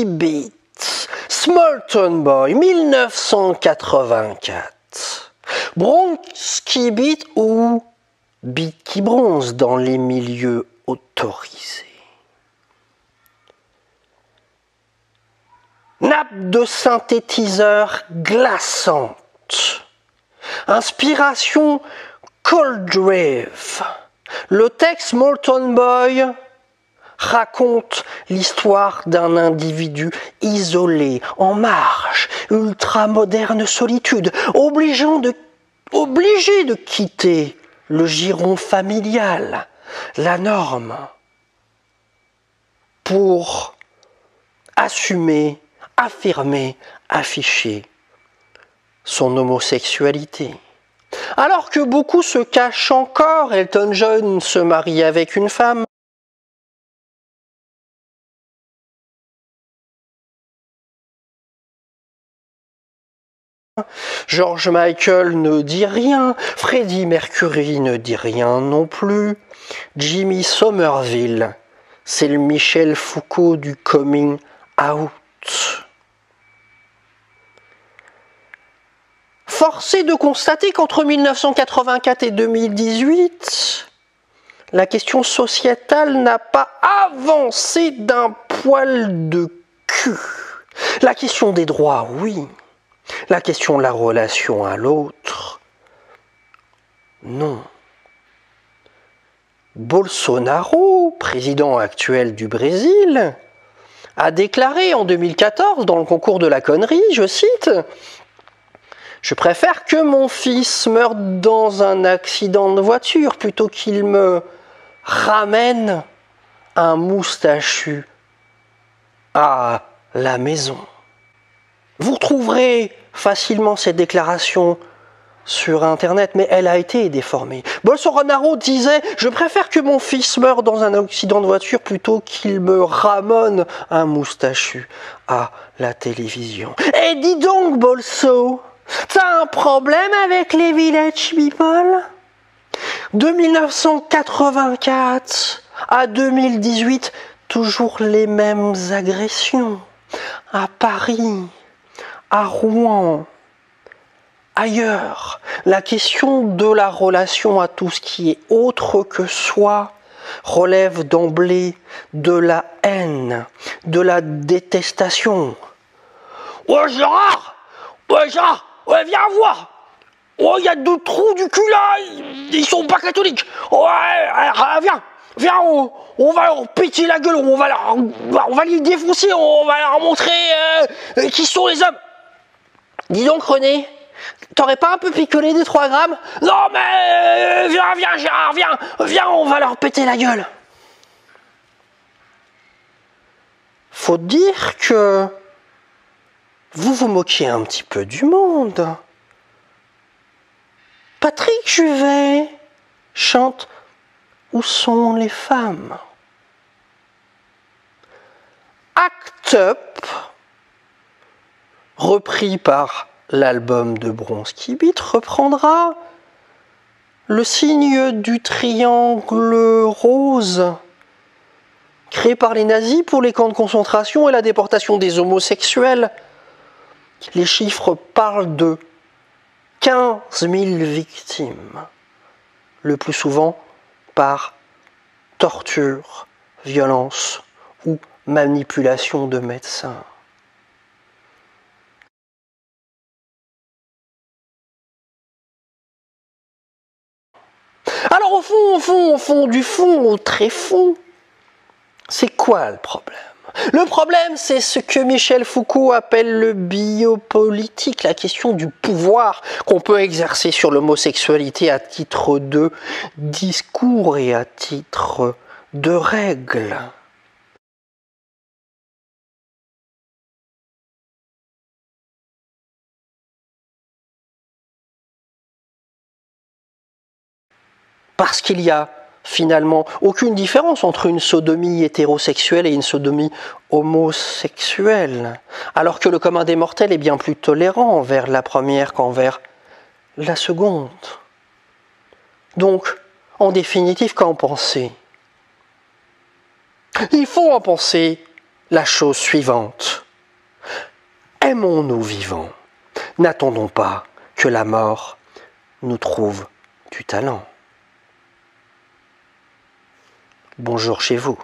Beat, Smolton Boy, 1984. Bronski Beat ou beat qui bronze dans les milieux autorisés. Nappe de synthétiseur glaçante. Inspiration Cold Wave. Le texte Molten Boy raconte l'histoire d'un individu isolé, en marge, ultra-moderne solitude, obligé de quitter le giron familial, la norme, pour assumer, affirmer, afficher son homosexualité. Alors que beaucoup se cachent encore, Elton John se marie avec une femme. George Michael ne dit rien, Freddie Mercury ne dit rien non plus. Jimmy Somerville, c'est le Michel Foucault du coming out. Force est de constater qu'entre 1984 et 2018, la question sociétale n'a pas avancé d'un poil de cul. La question des droits, oui. La question de la relation à l'autre, non. Bolsonaro, président actuel du Brésil, a déclaré en 2014 dans le concours de la connerie, je cite, « Je préfère que mon fils meure dans un accident de voiture plutôt qu'il me ramène un moustachu à la maison. » Vous retrouverez facilement cette déclaration sur Internet, mais elle a été déformée. Bolsonaro disait « Je préfère que mon fils meure dans un accident de voiture plutôt qu'il me ramène un moustachu à la télévision. » Et dis donc, Bolso, t'as un problème avec les Village People ? De 1984 à 2018, toujours les mêmes agressions. À Paris, à Rouen, ailleurs, la question de la relation à tout ce qui est autre que soi relève d'emblée de la haine, de la détestation. « Ouais Gérard, ouais viens voir. Oh, il y a 2 trous du cul là, ils sont pas catholiques. Ouais, viens, on va leur péter la gueule, on va les défoncer, on va leur montrer qui sont les hommes. » Dis donc René, t'aurais pas un peu picolé des 3 grammes? Non mais viens Gérard, viens, on va leur péter la gueule. Faut dire que vous vous moquez un petit peu du monde. Patrick Juvet chante « Où sont les femmes ?» Act Up, repris par l'album de Bronski Beat, reprendra le signe du triangle rose créé par les nazis pour les camps de concentration et la déportation des homosexuels. Les chiffres parlent de 15 000 victimes, le plus souvent par torture, violence ou manipulation de médecins. Alors au fond, du fond, au très fond, c'est quoi le problème ? Le problème, c'est ce que Michel Foucault appelle le biopolitique, la question du pouvoir qu'on peut exercer sur l'homosexualité à titre de discours et à titre de règles. Parce qu'il y a finalement aucune différence entre une sodomie hétérosexuelle et une sodomie homosexuelle, alors que le commun des mortels est bien plus tolérant envers la première qu'envers la seconde. Donc, en définitive, qu'en penser ? Il faut en penser la chose suivante. Aimons-nous vivants. N'attendons pas que la mort nous trouve du talent. Bonjour chez vous.